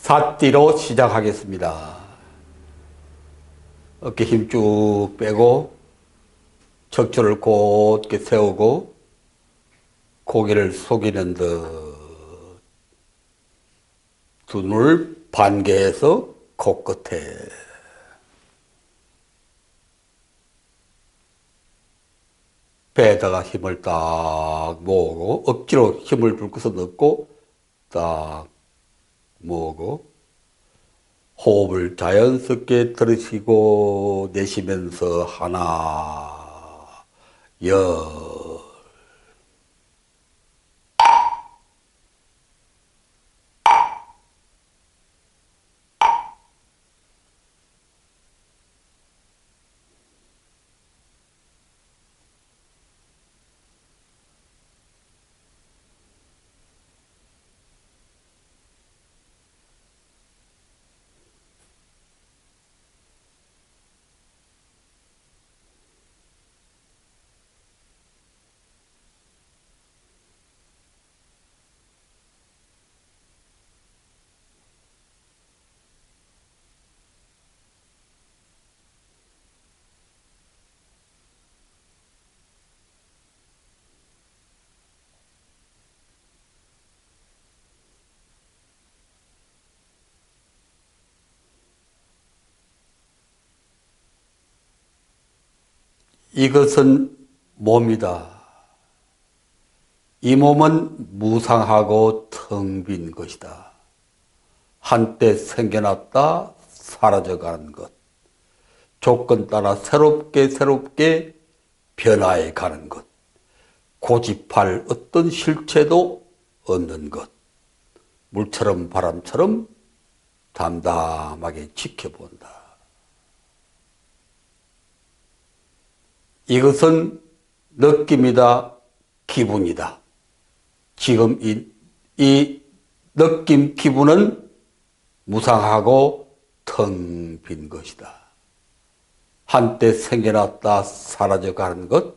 사띠로 시작하겠습니다. 어깨 힘 쭉 빼고 척추를 곧게 세우고 고개를 숙이는 듯 두 눈을 반개해서 코끝에 배에다가 힘을 딱 모으고 억지로 힘을 줄 것은 없고 딱 모으고 호흡을 자연스럽게 들으시고 내쉬면서 하나, 열. 이것은 몸이다. 이 몸은 무상하고 텅 빈 것이다. 한때 생겨났다 사라져가는 것. 조건 따라 새롭게 변화해 가는 것. 고집할 어떤 실체도 없는 것. 물처럼 바람처럼 담담하게 지켜본다. 이것은 느낌이다, 기분이다. 지금 이 느낌, 기분은 무상하고 텅 빈 것이다. 한때 생겨났다 사라져가는 것,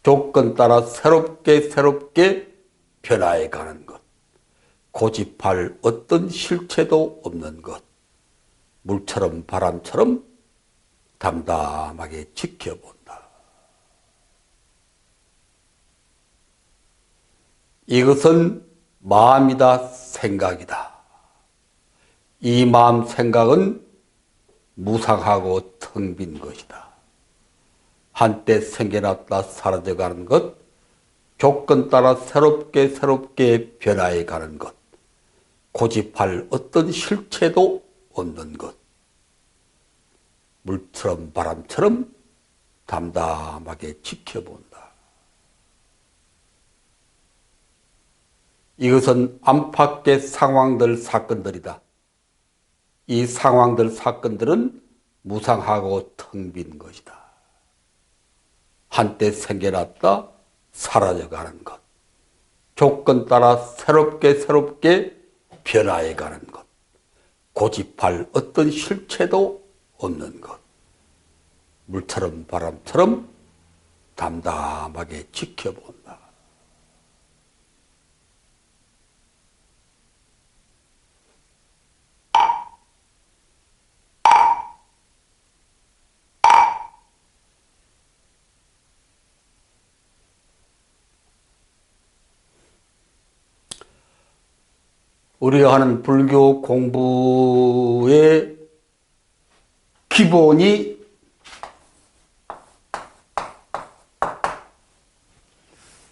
조건 따라 새롭게 변화해 가는 것, 고집할 어떤 실체도 없는 것, 물처럼 바람처럼 담담하게 지켜본다. 이것은 마음이다, 생각이다. 이 마음, 생각은 무상하고 텅 빈 것이다. 한때 생겨났다 사라져가는 것, 조건 따라 새롭게 변화해 가는 것, 고집할 어떤 실체도 없는 것, 물처럼 바람처럼 담담하게 지켜본다. 이것은 안팎의 상황들, 사건들이다. 이 상황들, 사건들은 무상하고 텅 빈 것이다. 한때 생겨났다 사라져가는 것. 조건 따라 새롭게 변화해 가는 것. 고집할 어떤 실체도 없는 것. 물처럼 바람처럼 담담하게 지켜본다. 우리가 하는 불교 공부의 기본이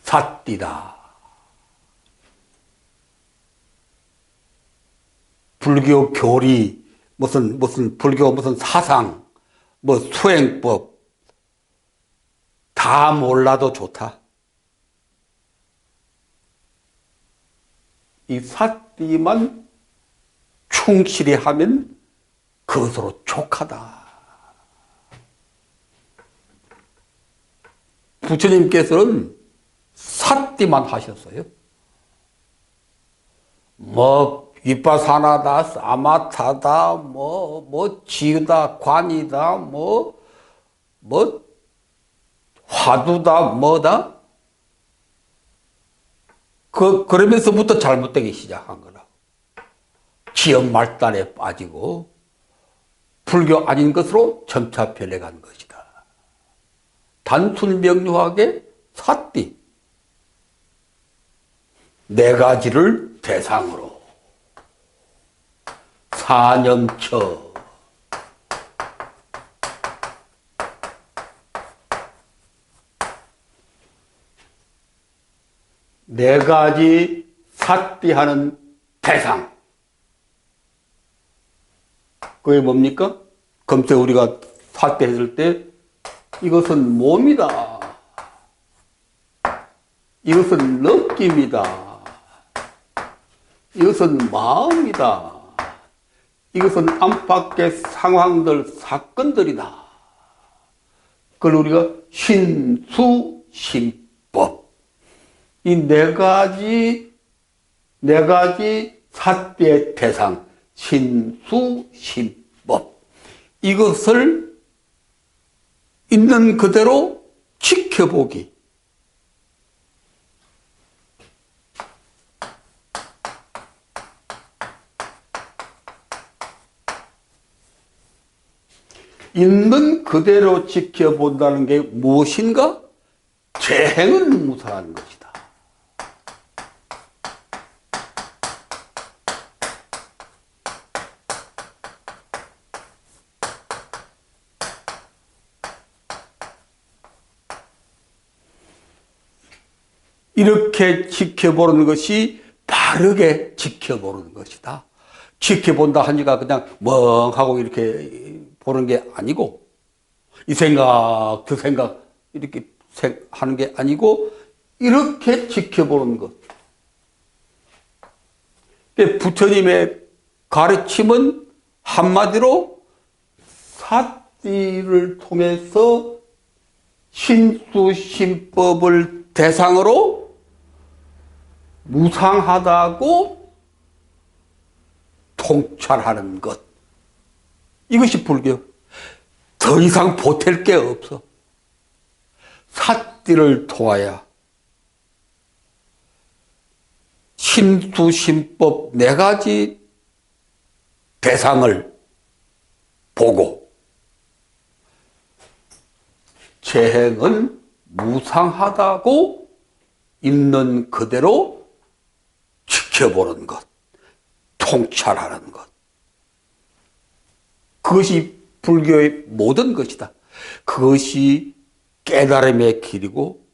사띠다. 불교 교리, 무슨 불교 무슨 사상, 뭐 수행법 다 몰라도 좋다. 이 사띠만 충실히 하면 그것으로 족하다. 부처님께서는 사띠만 하셨어요. 뭐 위파사나다, 사마타다, 뭐 지다, 관이다, 뭐 화두다, 뭐다. 그러면서부터 잘못되기 시작한 거라. 지연 말단에 빠지고 불교 아닌 것으로 점차 변해간 것이다. 단순 명료하게 삿띠 네 가지를 대상으로 사념처 네 가지 삿띠하는 대상 그게 뭡니까? 검세 우리가 삿띠했을 때 이것은 몸이다. 이것은 느낌이다. 이것은 마음이다. 이것은 안팎의 상황들, 사건들이다. 그걸 우리가 신수심법. 이 네 가지 삿대의 대상, 신수심법. 이것을 있는 그대로 지켜보기. 있는 그대로 지켜본다는 게 무엇인가? 재행을 무사하는 것이다. 이렇게 지켜보는 것이 바르게 지켜보는 것이다. 지켜본다 하니까 그냥 멍하고 이렇게 보는 게 아니고 이 생각 저 생각 이렇게 하는 게 아니고 이렇게 지켜보는 것. 부처님의 가르침은 한마디로 삿띠를 통해서 신수심법을 대상으로 무상하다고 통찰하는 것. 이것이 불교. 더 이상 보탤 게 없어. 삿띠를 통하여 신수심법 네 가지 대상을 보고 재행은 무상하다고 있는 그대로 지켜보는 것, 통찰하는 것. 그것이 불교의 모든 것이다. 그것이 깨달음의 길이고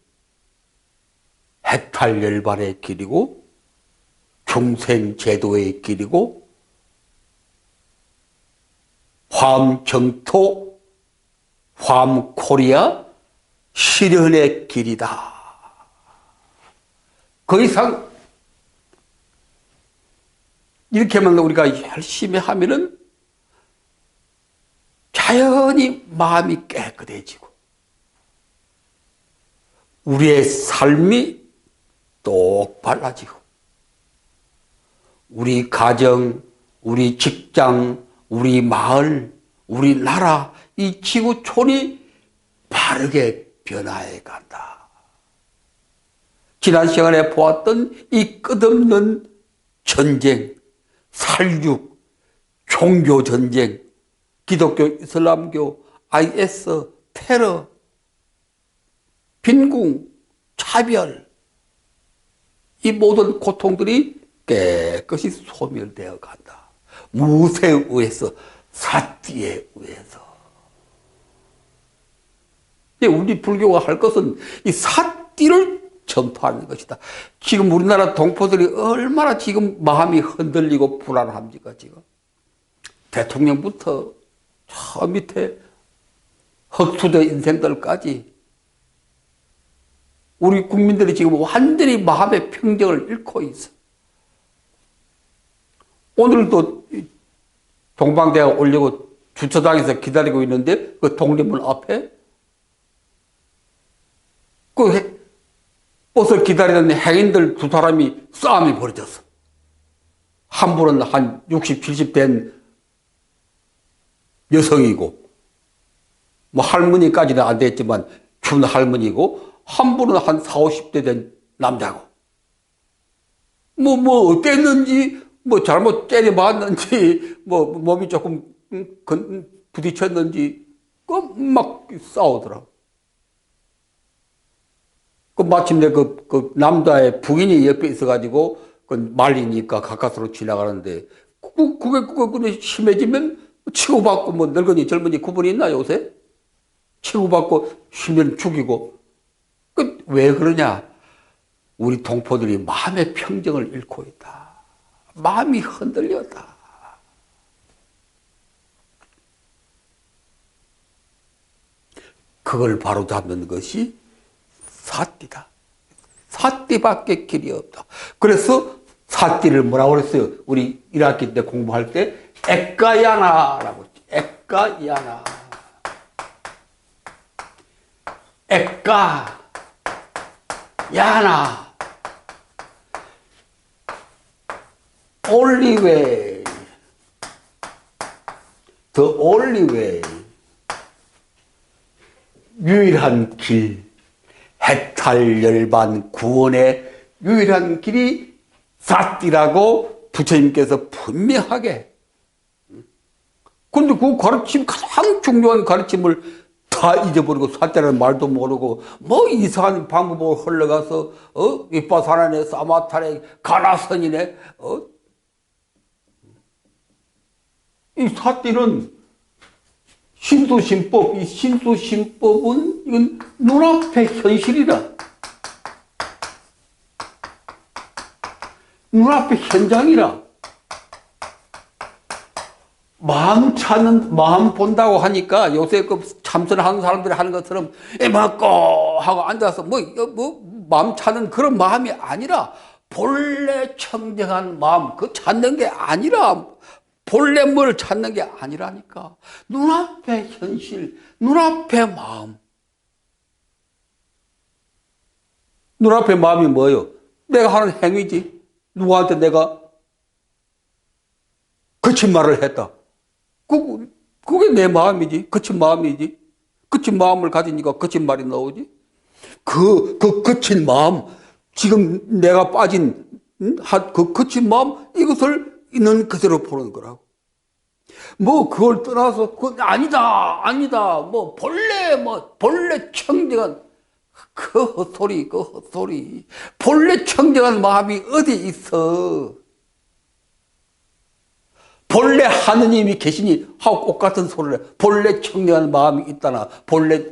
해탈열반의 길이고 중생제도의 길이고 화엄정토, 화엄코리아 실현의 길이다. 그 이상 이렇게만 우리가 열심히 하면은 자연히 마음이 깨끗해지고 우리의 삶이 똑바라지고 우리 가정, 우리 직장, 우리 마을, 우리 나라, 이 지구촌이 바르게 변화해 간다. 지난 시간에 보았던 이 끝없는 전쟁, 살육, 종교전쟁, 기독교, 이슬람교, IS, 테러, 빈궁, 차별, 이 모든 고통들이 깨끗이 소멸되어 간다. 무엇에 의해서? 삿띠에 의해서. 우리 불교가 할 것은 이 삿띠를 전파하는 것이다. 지금 우리나라 동포들이 얼마나 지금 마음이 흔들리고 불안합니까, 지금? 대통령부터 저 밑에 흑수저 인생들까지 우리 국민들이 지금 완전히 마음의 평정을 잃고 있어. 오늘도 동방대가 오려고 주차장에서 기다리고 있는데 그 독립문 앞에 그 버스 기다리던 행인들 두 사람이 싸움이 벌어졌어. 한 분은 한 60, 70 된 여성이고 뭐 할머니까지는 안 됐지만 준 할머니고 한 분은 한 40, 50대 된 남자고 뭐 어땠는지 뭐 잘못 때려봤는지, 뭐 몸이 조금 부딪혔는지, 막 싸우더라. 마침내 그 남자의 부인이 옆에 있어가지고, 말리니까 가까스로 지나가는데, 그게 심해지면 치고받고, 뭐 늙은이 젊은이 구분이 있나 요새? 치고받고 쉬면 죽이고. 왜 그러냐? 우리 동포들이 마음의 평정을 잃고 있다. 마음이 흔들렸다. 그걸 바로잡는 것이 사띠다. 사띠밖에 길이 없다. 그래서 사띠를 뭐라고 그랬어요? 우리 1학기 때 공부할 때 액가야나라고 했죠. 액가야나. 액가 야나. only way. the only way. 유일한 길. 해탈열반 구원의 유일한 길이 사띠라고 부처님께서 분명하게. 근데 그 가르침, 가장 중요한 가르침을 다 잊어버리고 사띠라는 말도 모르고 뭐 이상한 방법으로 흘러가서 이빠사나네 사마타네 가나선이네. 이 사띠는 신수신법, 이 신수신법은 이건 눈앞의 현실이라. 눈앞의 현장이라. 마음 찾는, 마음 본다고 하니까 요새 그 참선하는 사람들이 하는 것처럼 맞고 하고 앉아서 뭐 마음 찾는 그런 마음이 아니라 본래 청정한 마음, 그 찾는 게 아니라 본래 뭘 찾는 게 아니라니까. 눈앞의 현실, 눈앞의 마음. 눈앞의 마음이 뭐예요? 내가 하는 행위지. 누구한테 내가 거친 말을 했다. 그게 내 마음이지. 거친 마음이지. 거친 마음을 가지니까 거친 말이 나오지. 그 거친 마음, 지금 내가 빠진 그 거친 마음, 이것을 있는 그대로 보는 거라고. 뭐 그걸 떠나서 아니다. 뭐 본래 청정한 그 헛소리. 본래 청정한 마음이 어디 있어? 본래 하느님이 계시니 하고 똑같은 소리를 해. 본래 청정한 마음이 있다나, 본래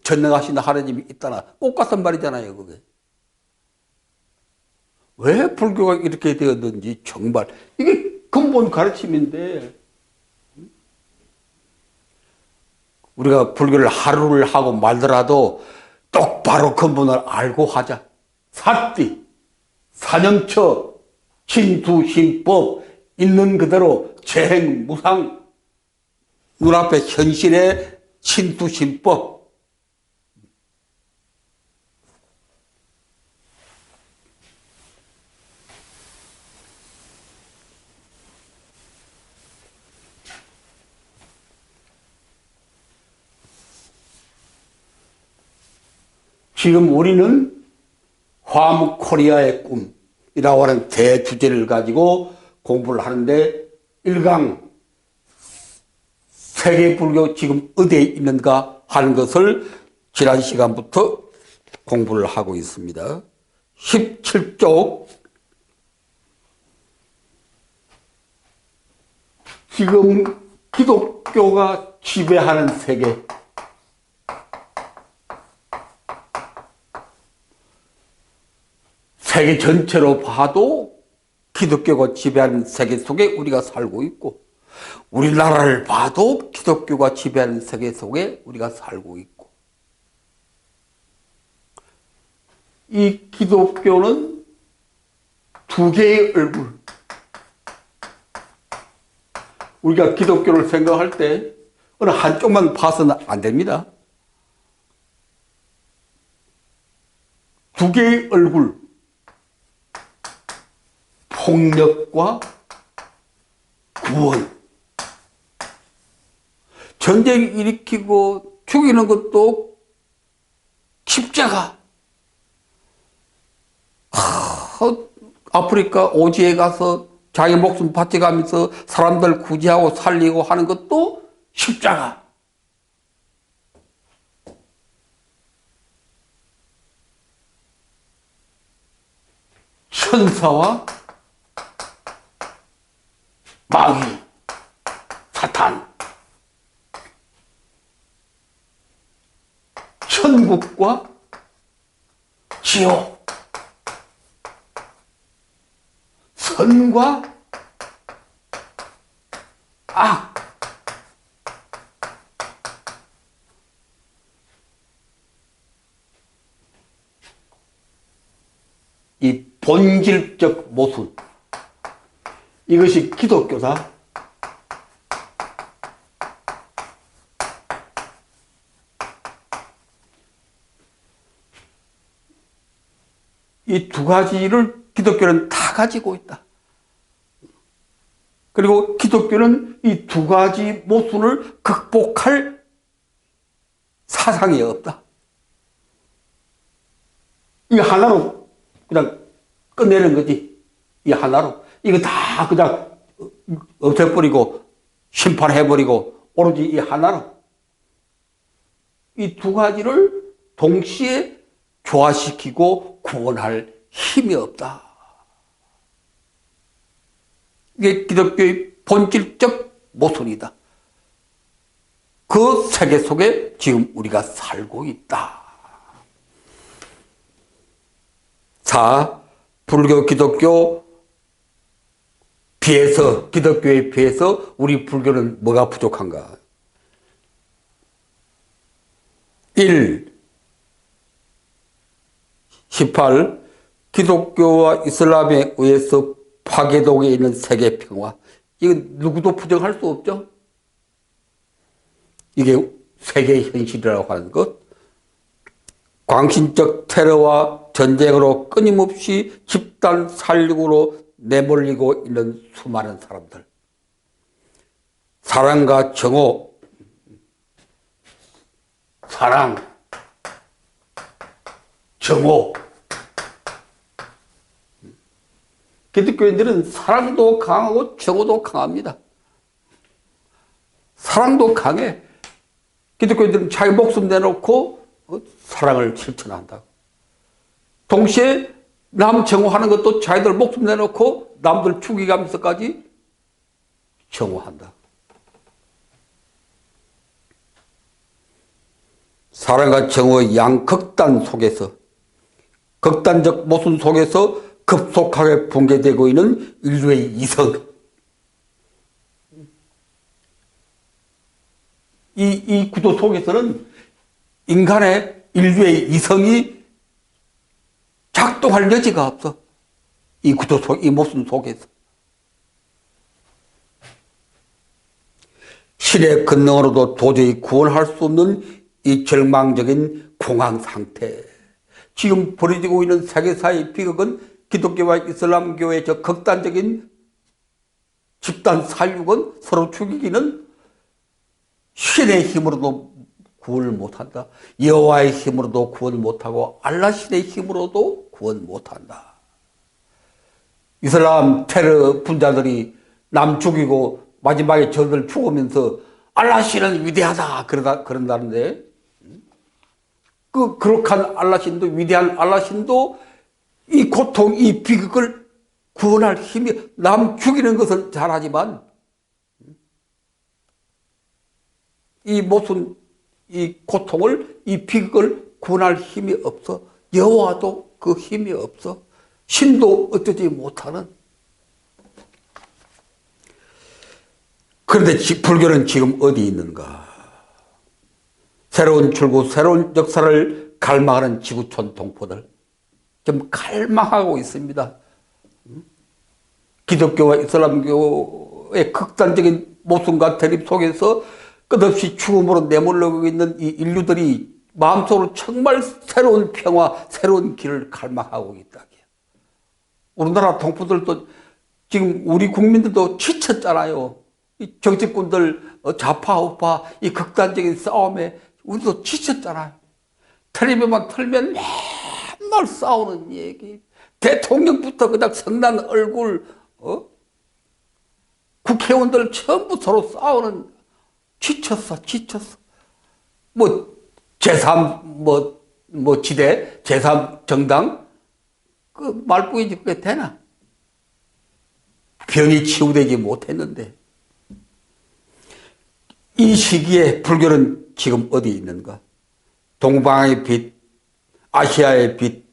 전능하신 하느님이 있다나, 똑같은 말이잖아요, 그게. 왜 불교가 이렇게 되었는지 정말 이게 근본 가르침인데, 우리가 불교를 하루를 하고 말더라도 똑바로 근본을 알고 하자. 사띠, 사념처, 신수신법, 있는 그대로 재행무상, 눈앞의 현실의 신수신법. 지금 우리는 화무코리아의 꿈이라고 하는 대주제를 가지고 공부를 하는데, 1강 세계불교 지금 어디에 있는가 하는 것을 지난 시간부터 공부를 하고 있습니다. 17쪽, 지금 기독교가 지배하는 세계, 세계 전체로 봐도 기독교가 지배하는 세계 속에 우리가 살고 있고, 우리나라를 봐도 기독교가 지배하는 세계 속에 우리가 살고 있고, 이 기독교는 두 개의 얼굴. 우리가 기독교를 생각할 때 어느 한쪽만 봐서는 안 됩니다. 두 개의 얼굴. 폭력과 구원. 전쟁 일으키고 죽이는 것도 십자가. 아프리카 오지에 가서 자기 목숨 바쳐가면서 사람들 구제하고 살리고 하는 것도 십자가. 천사와 마귀, 사탄, 천국과 지옥, 선과 악, 이 본질적 모순, 이것이 기독교다. 이 두 가지를 기독교는 다 가지고 있다. 그리고 기독교는 이 두 가지 모순을 극복할 사상이 없다. 이 하나로 그냥 끝내는 거지. 이 하나로. 이거 다 그냥 없애버리고 심판해버리고 오로지 이 하나로. 이 두 가지를 동시에 조화시키고 구원할 힘이 없다. 이게 기독교의 본질적 모순이다. 그 세계 속에 지금 우리가 살고 있다. 자, 불교, 기독교 비해서, 기독교에 비해서 우리 불교는 뭐가 부족한가? 1. 18. 기독교와 이슬람에 의해서 파괴되고 있는 세계 평화. 이건 누구도 부정할 수 없죠. 이게 세계 현실이라고 하는 것. 광신적 테러와 전쟁으로 끊임없이 집단 살육으로 내몰리고 있는 수많은 사람들. 사랑과 정오, 사랑, 정오. 기독교인들은 사랑도 강하고 정오도 강합니다. 사랑도 강해. 기독교인들은 자기 목숨 내놓고 사랑을 실천한다. 동시에 남 정오하는 것도 자기들 목숨 내놓고 남들 죽이가면서까지 정오한다. 사랑과 정오의 양극단 속에서, 극단적 모순 속에서 급속하게 붕괴되고 있는 인류의 이성. 이 구도 속에서는 인간의 인류의 이성이 작동할 여지가 없어. 이 구도 속, 이 모순 속에서. 신의 권능으로도 도저히 구원할 수 없는 이 절망적인 공황 상태. 지금 벌어지고 있는 세계사의 비극은 기독교와 이슬람교의 저 극단적인 집단 살육은 서로 죽이기는 신의 힘으로도 구원을 못한다. 여호와의 힘으로도 구원을 못하고 알라 신의 힘으로도 구원 못한다. 이슬람 테러 분자들이 남 죽이고 마지막에 저들 죽으면서 알라 신은 위대하다 그런다는데, 거룩한 알라 신도, 위대한 알라 신도 이 고통, 이 비극을 구원할 힘이, 남 죽이는 것은 잘하지만 이 모순, 이 고통을, 이 비극을 구원할 힘이 없어. 여호와도 그 힘이 없어. 신도 어쩌지 못하는. 그런데 불교는 지금 어디 있는가? 새로운 출구, 새로운 역사를 갈망하는 지구촌 동포들 좀 갈망하고 있습니다. 기독교와 이슬람교의 극단적인 모순과 대립 속에서 끝없이 죽음으로 내몰리고 있는 이 인류들이 마음속으로 정말 새로운 평화, 새로운 길을 갈망하고 있다. 우리나라 동포들도 지금 우리 국민들도 지쳤잖아요. 이 정치꾼들 좌파 우파 이 극단적인 싸움에 우리도 지쳤잖아요. 텔레비만 틀면 맨날 싸우는 얘기. 대통령부터 그냥 성난 얼굴, 회원들 전부 서로 싸우는, 지쳤어. 뭐, 지대, 제3정당, 그 말뿐이지, 그게 되나? 병이 치유되지 못했는데. 이 시기에 불교는 지금 어디 있는가? 동방의 빛, 아시아의 빛,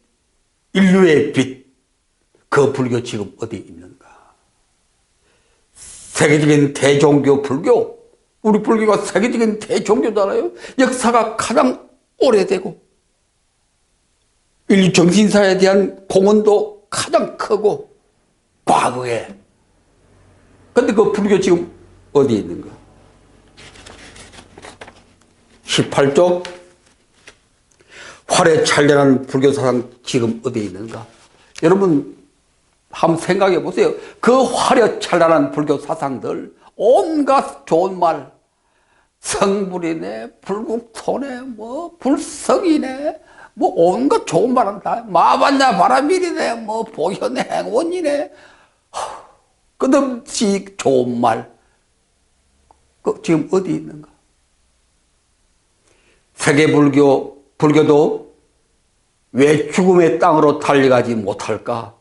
인류의 빛, 그 불교 지금 어디 있는가? 세계적인 대종교 불교, 우리 불교가 세계적인 대종교잖아요. 역사가 가장 오래되고 인류 정신사에 대한 공헌도 가장 크고 과거에. 근데 그 불교 지금 어디 있는가? 18쪽 활에 찬란한 불교 사상 지금 어디 있는가? 여러분 한번 생각해 보세요. 그 화려 찬란한 불교 사상들, 온갖 좋은 말, 성불이네, 불국토네, 뭐 불성이네, 뭐 온갖 좋은 말은 다 마반야 바라밀이네, 뭐 보현의 행원이네, 끝없이 좋은 말, 그 지금 어디 있는가? 세계 불교도 왜 죽음의 땅으로 달려가지 못할까?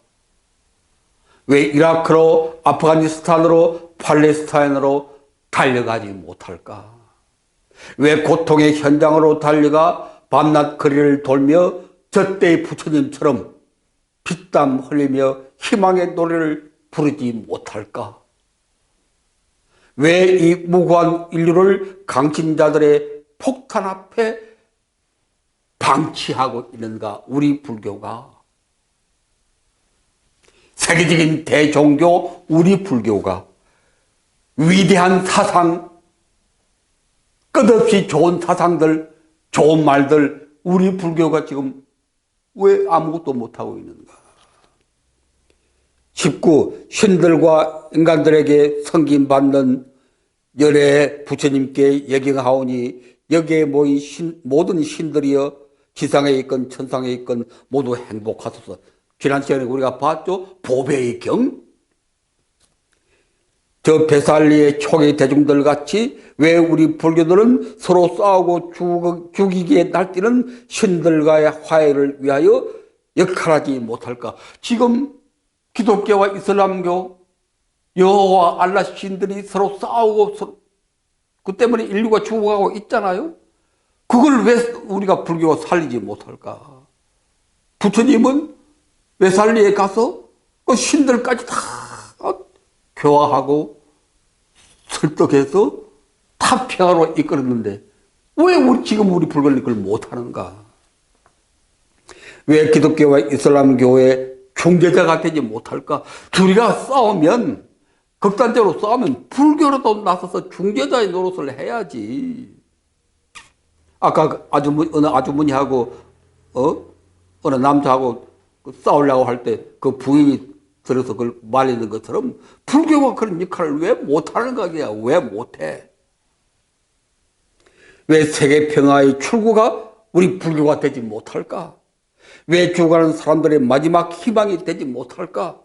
왜 이라크로, 아프가니스탄으로, 팔레스타인으로 달려가지 못할까? 왜 고통의 현장으로 달려가 밤낮 거리를 돌며 저 때의 부처님처럼 피땀 흘리며 희망의 노래를 부르지 못할까? 왜 이 무고한 인류를 강신자들의 폭탄 앞에 방치하고 있는가? 우리 불교가. 세계적인 대종교 우리 불교가 위대한 사상, 끝없이 좋은 사상들, 좋은 말들, 우리 불교가 지금 왜 아무것도 못하고 있는가? 19. 신들과 인간들에게 섬김받는 열애 부처님께 예경하오니 여기에 모인 모든 신들이여 지상에 있건 천상에 있건 모두 행복하소서. 지난 시간에 우리가 봤죠? 보배의 경. 저 베살리의 총의 대중들 같이 왜 우리 불교들은 서로 싸우고 죽이기에 날뛰는 신들과의 화해를 위하여 역할하지 못할까? 지금 기독교와 이슬람교, 여호와 알라 신들이 서로 싸우고 그 때문에 인류가 죽어가고 있잖아요. 그걸 왜 우리가 불교가 살리지 못할까? 부처님은 베살리에 가서 그 신들까지 다 교화하고 설득해서 다 평화로 이끌었는데 왜 지금 우리 불교는 그걸 못하는가? 왜 기독교와 이슬람교의 중재자가 되지 못할까? 둘이가 싸우면, 극단적으로 싸우면 불교로도 나서서 중재자의 노릇을 해야지. 아까 어느 아주머니하고 어느 남자하고 싸우려고 할 때 그 부인이 들어서 그걸 말리는 것처럼 불교가 그런 역할을 왜 못하는 거야? 왜 못해? 왜 세계 평화의 출구가 우리 불교가 되지 못할까? 왜 죽어가는 사람들의 마지막 희망이 되지 못할까?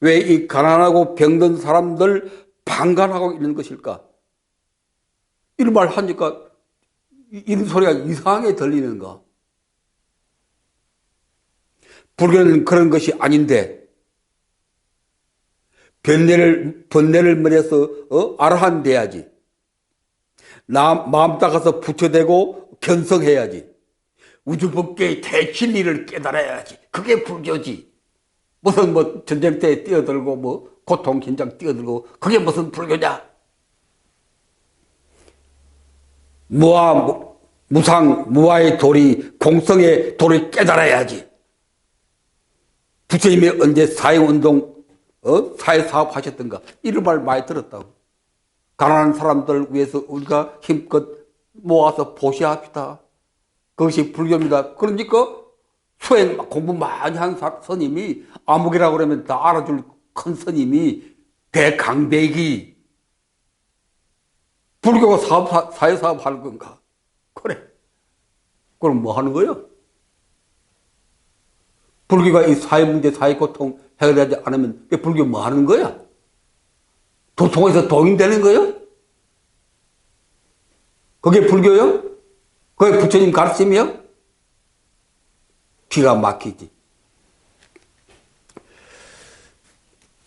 왜 이 가난하고 병든 사람들 방관하고 있는 것일까? 이런 말 하니까 이런 소리가 이상하게 들리는가? 불교는 그런 것이 아닌데 번뇌를 머리에서 아라한 돼야지. 마음 닦아서 부처되고 견성해야지. 우주법계의 대진리를 깨달아야지. 그게 불교지. 무슨 전쟁 때 뛰어들고 고통 긴장 뛰어들고 그게 무슨 불교냐? 무아의 도리, 공성의 도리 깨달아야지. 부처님이 언제 사회운동, 사회사업 하셨던가? 이런 말 많이 들었다고. 가난한 사람들 위해서 우리가 힘껏 모아서 보시합시다. 그것이 불교입니다. 그러니까 수행 공부 많이 한 스님이 아무개라고 그러면 다 알아줄 큰 스님이 대강대기. 불교가 사회사업 할 건가? 그래. 그럼 뭐 하는 거야? 불교가 이 사회문제, 사회고통 해결하지 않으면 불교 뭐 하는 거야? 도통해서 도인되는 거요? 그게 불교요? 그게 부처님 가르침이요? 기가 막히지.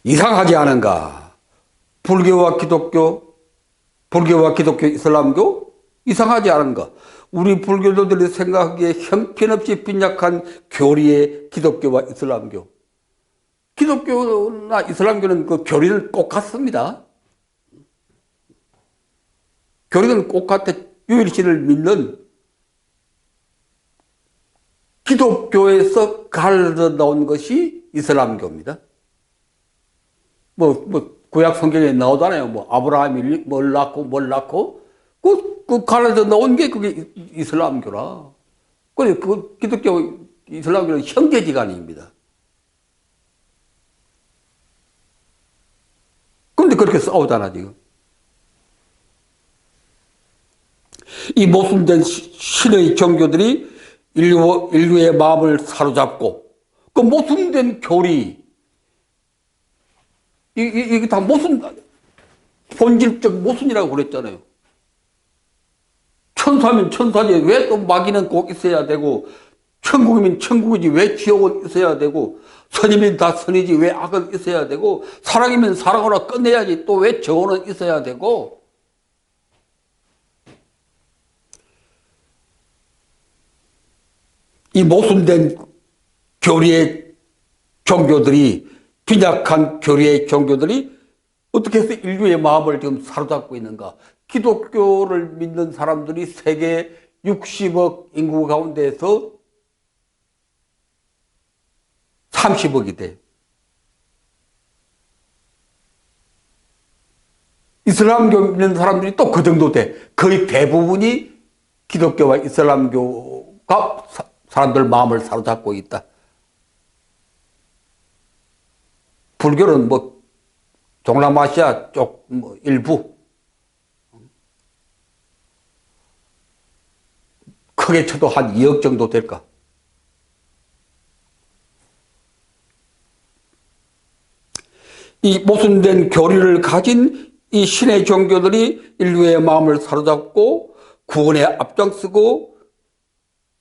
이상하지 않은가? 불교와 기독교, 이슬람교? 이상하지 않은가? 우리 불교도들이 생각하기에 형편없이 빈약한 교리의 기독교와 이슬람교. 기독교나 이슬람교는 그 교리는 꼭 같습니다. 교리는 꼭 같아. 유일신을 믿는 기독교에서 갈라져 나온 것이 이슬람교입니다. 구약 성경에 나오잖아요. 아브라함이 뭘 낳고, 그 갈라져 나온 게 그게 이슬람교라. 그래, 그 기독교, 이슬람교는 형제지간입니다. 그런데 그렇게 싸우잖아, 지금. 이 모순된 신의 종교들이 인류의 마음을 사로잡고, 그 모순된 교리, 이게 다 본질적 모순이라고 그랬잖아요. 천사면 천사지, 왜 또 마귀는 꼭 있어야 되고, 천국이면 천국이지, 왜 지옥은 있어야 되고, 선이면 다 선이지, 왜 악은 있어야 되고, 사랑이면 사랑으로 끝내야지, 또 왜 정오는 있어야 되고, 이 모순된 교리의 종교들이, 빈약한 교리의 종교들이 어떻게 해서 인류의 마음을 지금 사로잡고 있는가? 기독교를 믿는 사람들이 세계 60억 인구 가운데에서 30억이 돼. 이슬람교 믿는 사람들이 또 그 정도 돼. 거의 대부분이 기독교와 이슬람교가 사람들 마음을 사로잡고 있다. 불교는 동남아시아 쪽 일부, 크게 쳐도 한 2억 정도 될까. 이 모순된 교리를 가진 이 신의 종교들이 인류의 마음을 사로잡고 구원에 앞장서고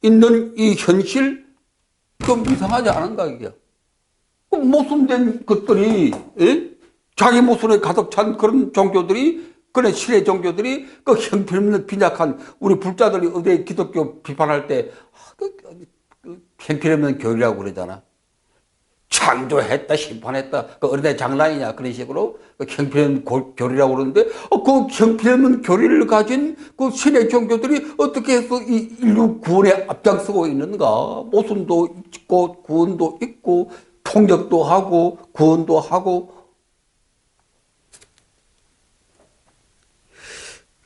있는 이 현실, 좀 이상하지 않은가, 이게? 모순된 것들이, 자기 모순에 가득 찬 그런 종교들이, 그런 신의 종교들이, 그 형편없는 빈약한 우리 불자들이 어디 기독교 비판할 때, 형편없는 교리라고 그러잖아. 창조했다, 심판했다, 그 어린애 장난이냐, 그런 식으로 형편없는 교리라고 그러는데, 그 형편없는 교리를 가진 그 신의 종교들이 어떻게 해서 이 인류 구원에 앞장서고 있는가? 모순도 있고, 구원도 있고, 통역도 하고, 구원도 하고,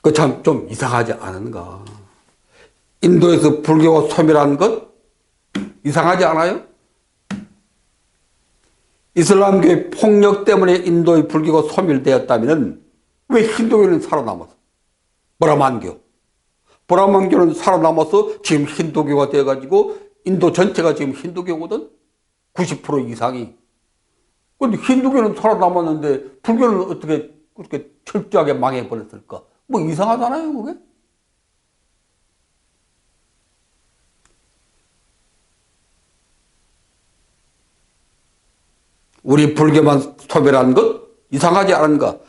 그 참 좀 이상하지 않은가? 인도에서 불교가 소멸한 것? 이상하지 않아요? 이슬람교의 폭력 때문에 인도의 불교가 소멸되었다면 왜 힌두교는 살아남았어? 브라만교는 살아남아서 지금 힌두교가 되어가지고 인도 전체가 지금 힌두교거든? 90% 이상이. 그런데 힌두교는 살아남았는데 불교는 어떻게 그렇게 철저하게 망해버렸을까? 이상하잖아요, 그게? 우리 불교만 소멸한 것? 이상하지 않은가?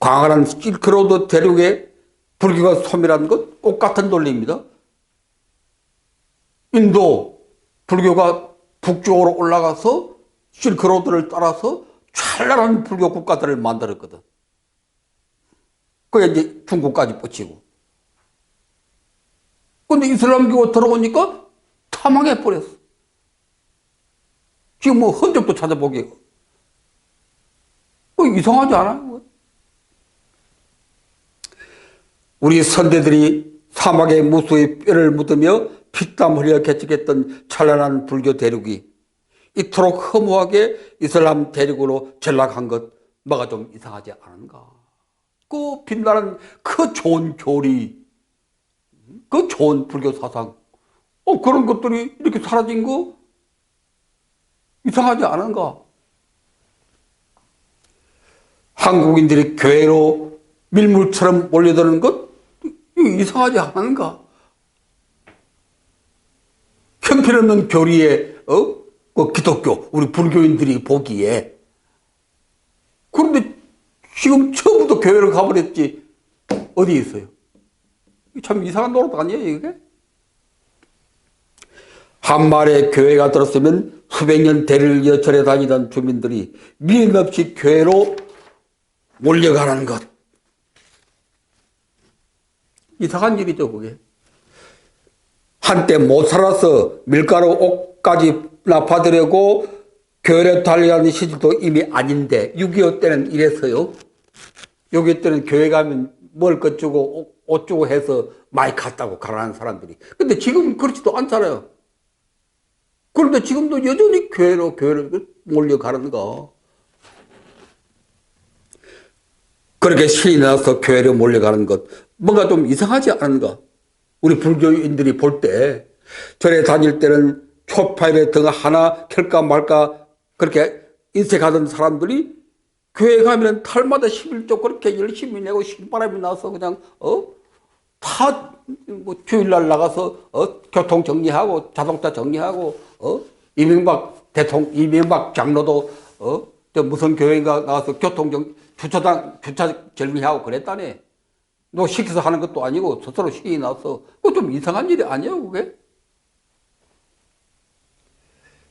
광활한 실크로드 대륙에 불교가 소멸한 것? 똑같은 논리입니다. 인도 불교가 북쪽으로 올라가서 실크로드를 따라서 찬란한 불교 국가들을 만들었거든. 그게 이제 중국까지 뻗치고. 근데 이슬람교가 들어오니까 타망해버렸어. 지금 흔적도 찾아보기. 이상하지 않아요? 우리 선대들이 사막의 무수의 뼈를 묻으며 피땀 흘려 개척했던 찬란한 불교 대륙이 이토록 허무하게 이슬람 대륙으로 전락한 것, 뭐가 좀 이상하지 않은가? 그 빛나는 그 좋은 교리, 그 좋은 불교 사상, 그런 것들이 이렇게 사라진 거 이상하지 않은가? 한국인들이 교회로 밀물처럼 몰려드는 것? 이거 이상하지 않은가? 형편없는 교리에, 그 기독교, 우리 불교인들이 보기에. 그런데 지금 처음부터 교회를 가버렸지. 어디 있어요? 참 이상한 노릇 아니에요, 이게? 한 마리의 교회가 들었으면 수백 년 대를 이어 절에 다니던 주민들이 미련 없이 교회로 몰려가는 것. 이상한 일이죠, 그게. 한때 못 살아서 밀가루 옷까지나 받으려고 교회를 달려가는 시절도 이미 아닌데 6.25 때는 이랬어요. 6.25 때는 교회 가면 뭘 것 주고 옷 주고 해서 많이 갔다고 가라는 사람들이. 근데 지금은 그렇지도 않잖아요. 그런데 지금도 여전히 교회를 몰려가는가. 그렇게 신이 나서 교회로 몰려가는 것. 뭔가 좀 이상하지 않은가. 우리 불교인들이 볼 때 절에 다닐 때는 초파일에 등 하나 켤까 말까 그렇게 인색하던 사람들이 교회 가면 달마다 11조 그렇게 열심히 내고 신바람이 나서 그냥 다 뭐 주일날 나가서 교통 정리하고 자동차 정리하고 이명박 장로도 저 무슨 교회인가 나와서 주차 정리하고 그랬다네. 너 시켜서 하는 것도 아니고 스스로 신이 나서 그거 좀 이상한 일이 아니에요, 그게?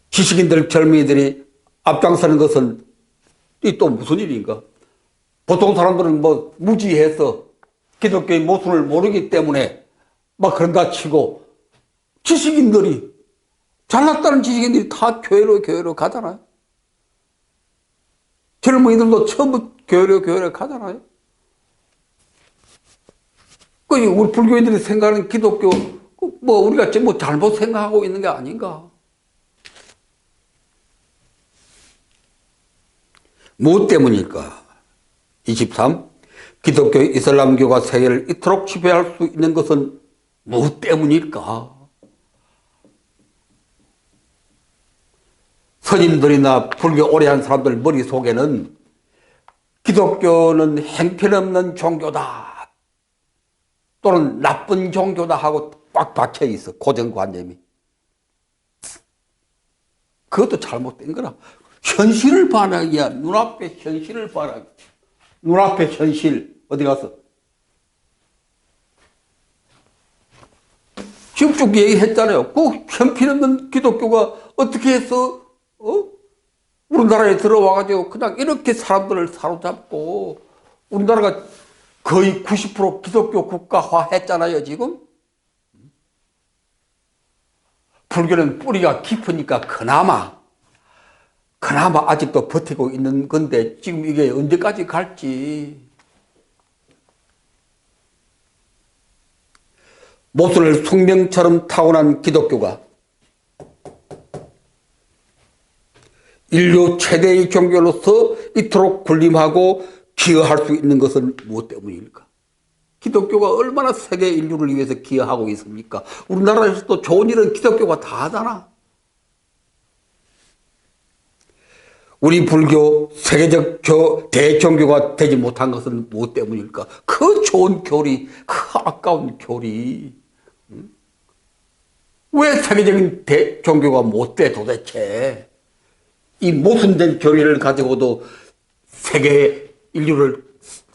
지식인들 젊은이들이 앞장서는 것은 이 또 무슨 일인가? 보통 사람들은 뭐 무지해서 기독교의 모순을 모르기 때문에 막 그런다 치고 지식인들이 잘났다는 지식인들이 다 교회로 가잖아요. 젊은이들도 처음부터 교회로 가잖아요. 그 우리 불교인들이 생각하는 기독교 뭐 우리가 뭐 잘못 생각하고 있는 게 아닌가? 무엇 때문일까? 23. 기독교 이슬람교가 세계를 이토록 지배할 수 있는 것은 무엇 때문일까? 스님들이나 불교 오래 한 사람들 머릿속에는 기독교는 행편없는 종교다 또는 나쁜 종교다 하고 꽉 박혀 있어. 고정관념이. 그것도 잘못된 거라. 현실을 반항이야. 눈앞에 현실을 반항. 눈앞에 현실. 어디 가서? 지금 쭉 얘기했잖아요. 그 형편없는 기독교가 어떻게 해서 우리나라에 들어와가지고 그냥 이렇게 사람들을 사로잡고 우리나라가 거의 90% 기독교 국가화 했잖아요, 지금. 불교는 뿌리가 깊으니까 그나마 아직도 버티고 있는 건데 지금 이게 언제까지 갈지. 모순을 숙명처럼 타고난 기독교가 인류 최대의 종교로서 이토록 군림하고 기여할 수 있는 것은 무엇 때문일까? 기독교가 얼마나 세계 인류를 위해서 기여하고 있습니까? 우리나라에서도 좋은 일은 기독교가 다 하잖아. 우리 불교 세계적 대종교가 되지 못한 것은 무엇 때문일까? 그 좋은 교리, 그 아까운 교리. 왜 세계적인 대종교가 못 돼 도대체? 이 모순된 교리를 가지고도 세계 인류를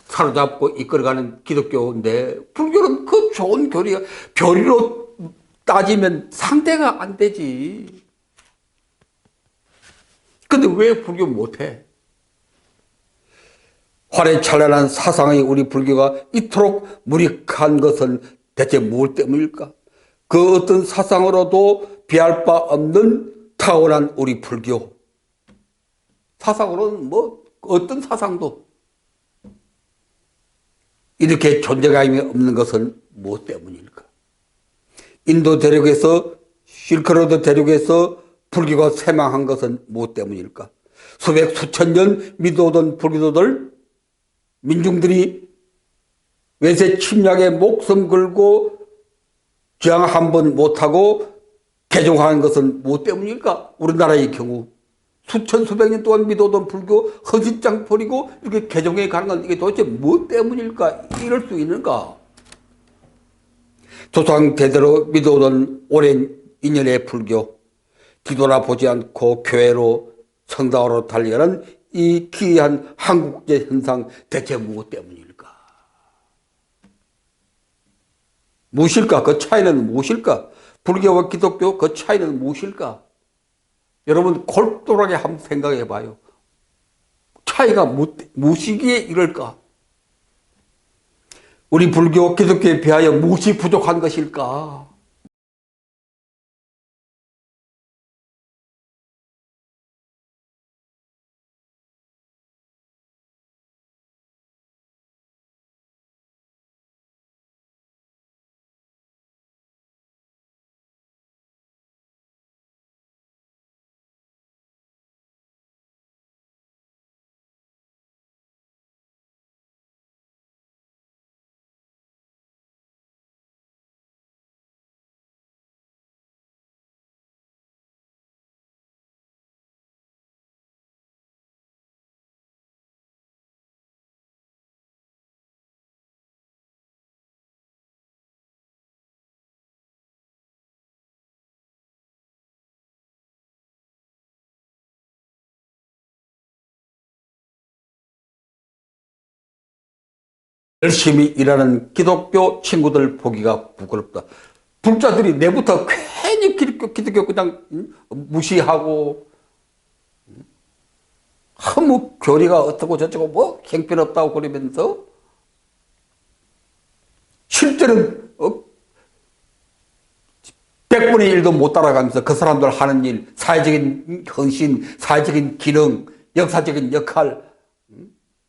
사로잡고 이끌어가는 기독교인데 불교는 그 좋은 교리로 따지면 상대가 안 되지. 근데 왜 불교 못해? 활해찬란한 사상의 우리 불교가 이토록 무력한 것은 대체 무엇 때문일까? 그 어떤 사상으로도 비할 바 없는 타고난 우리 불교. 사상으로는 뭐 어떤 사상도 이렇게 존재감이 없는 것은 무엇 때문일까? 인도 대륙에서 실크로드 대륙에서 불교가 쇠망한 것은 무엇 때문일까? 수백 수천 년 믿어오던 불교도들 민중들이 외세 침략에 목숨 걸고 저항 한 번 못하고 개종하는 것은 무엇 때문일까? 우리나라의 경우 수천 수백 년 동안 믿어오던 불교 허짓장 버리고 이렇게 개종해 가는 건 이게 도대체 뭐 때문일까? 이럴 수 있는가? 조상 대대로 믿어오던 오랜 인연의 불교, 뒤돌아보지 않고 교회로 성당으로 달려가는 이 기이한 한국제 현상, 대체 무엇 때문일까? 무엇일까? 그 차이는 무엇일까? 불교와 기독교 그 차이는 무엇일까? 여러분 골똘하게 한번 생각해 봐요. 차이가 무엇이기에 이럴까? 우리 불교, 기독교에 비하여 무엇이 부족한 것일까? 열심히 일하는 기독교 친구들 보기가 부끄럽다. 불자들이 내부터 괜히 기독교 그냥 무시하고 아무 교리가 어떻고 저쩌고 뭐 형편없다고 그러면서 실제는 100분의 1도 못 따라가면서 그 사람들 하는 일, 사회적인 헌신, 사회적인 기능, 역사적인 역할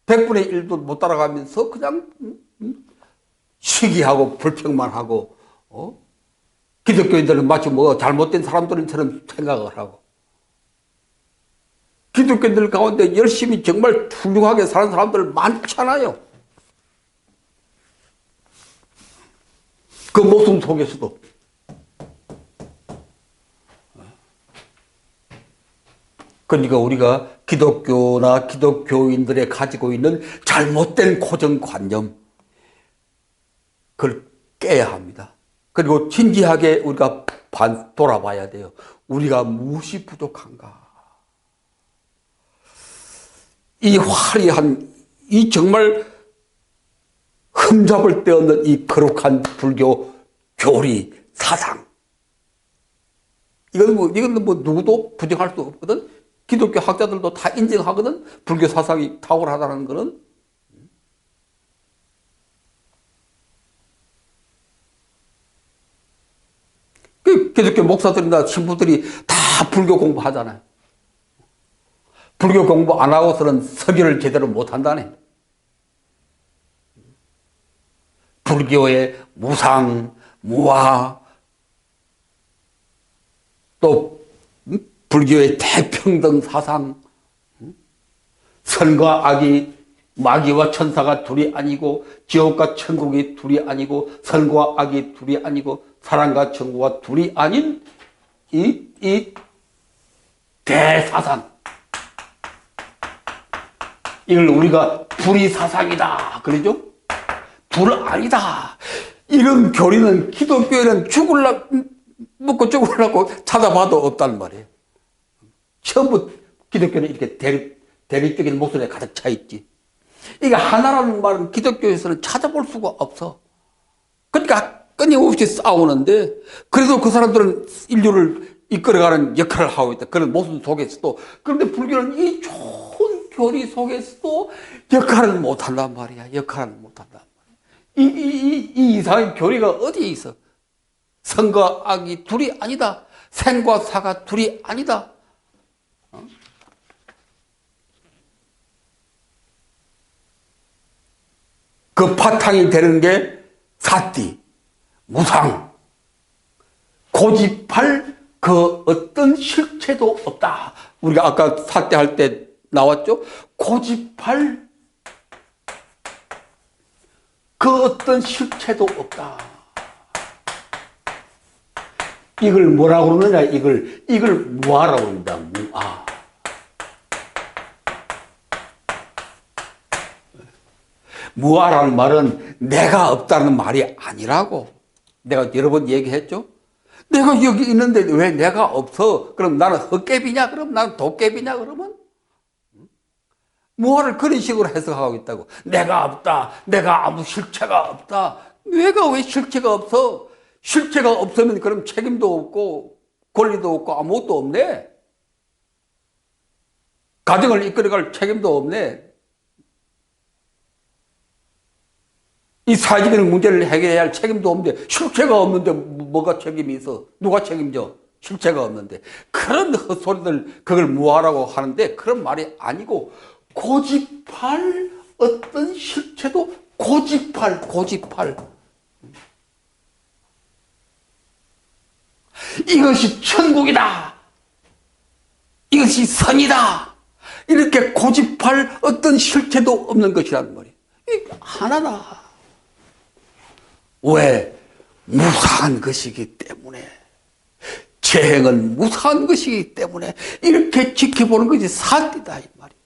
100분의 1도 못 따라가면서 그냥 시기하고 불평만 하고 기독교인들은 마치 뭐 잘못된 사람들처럼 생각을 하고 기독교인들 가운데 열심히 정말 훌륭하게 사는 사람들 많잖아요. 그 모습 속에서도 그러니까 우리가 기독교나 기독교인들의 가지고 있는 잘못된 고정관념 그걸 깨야 합니다. 그리고 진지하게 우리가 돌아봐야 돼요. 우리가 무엇이 부족한가? 이 화려한 이 정말 흠잡을 데 없는 이 거룩한 불교 교리 사상 이건 뭐 누구도 부정할 수 없거든. 기독교 학자들도 다 인정하거든. 불교 사상이 탁월하다는 거는. 기독교 목사들이나 신부들이 다 불교 공부하잖아요. 불교 공부 안 하고서는 설교를 제대로 못 한다네. 불교의 무상, 무아, 또 불교의 대평등 사상, 선과 악이 마귀와 천사가 둘이 아니고 지옥과 천국이 둘이 아니고 선과 악이 둘이 아니고 사랑과 정부가 둘이 아닌 이 대사상 이걸 우리가 불이 사상이다 그러죠? 불 아니다. 이런 교리는 기독교에는 먹고 죽으려고 찾아봐도 없단 말이에요. 전부 기독교는 이렇게 대립적인 목소리가 가득 차 있지. 이게 하나라는 말은 기독교에서는 찾아볼 수가 없어. 그러니까 끊임없이 싸우는데 그래도 그 사람들은 인류를 이끌어가는 역할을 하고 있다. 그런 모습 속에서도. 그런데 불교는 이 좋은 교리 속에서도 역할을 못한단 말이야. 역할을 못한단 말이야. 이 이상한 교리가 어디에 있어? 선과 악이 둘이 아니다. 생과 사가 둘이 아니다. 그 바탕이 되는 게 사띠, 무상, 고집할 그 어떤 실체도 없다. 우리가 아까 사띠 할 때 나왔죠? 고집할 그 어떤 실체도 없다. 이걸 뭐라고 그러느냐? 이걸 무아라고 합니다. 무아. 무아라는 말은 내가 없다는 말이 아니라고. 내가 여러 번 얘기했죠. 내가 여기 있는데 왜 내가 없어? 그럼 나는 헛개비냐? 그럼 나는 도깨비냐? 그러면? 무아를 그런 식으로 해석하고 있다고. 내가 없다. 내가 아무 실체가 없다. 내가 왜 실체가 없어? 실체가 없으면 그럼 책임도 없고 권리도 없고 아무것도 없네. 가정을 이끌어갈 책임도 없네. 이 사회적인 문제를 해결해야 할 책임도 없는데 실체가 없는데 뭐가 책임이 있어? 누가 책임져? 실체가 없는데. 그런 헛소리들 그걸 무아라고 하는데 그런 말이 아니고 고집할 어떤 실체도 고집할. 이것이 천국이다. 이것이 선이다. 이렇게 고집할 어떤 실체도 없는 것이라는 말이에요. 이게 하나다. 왜? 무사한 것이기 때문에. 재행은 무사한 것이기 때문에 이렇게 지켜보는 것이 사띠다 이 말이에요.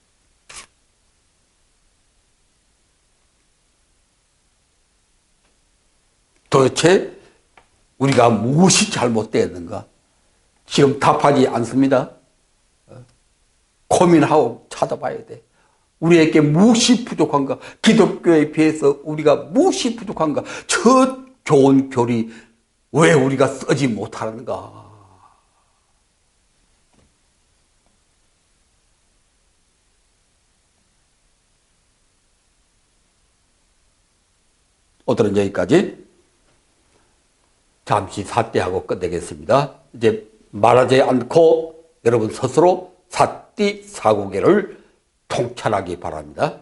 도대체 우리가 무엇이 잘못되었는가? 지금 답하지 않습니다. 고민하고 찾아봐야 돼. 우리에게 무엇이 부족한가? 기독교에 비해서 우리가 무엇이 부족한가? 저 좋은 교리 왜 우리가 쓰지 못하는가? 오늘은 여기까지. 잠시 사띠하고 끝내겠습니다. 이제 말하지 않고 여러분 스스로 사띠 사고계를 통찰하기 바랍니다.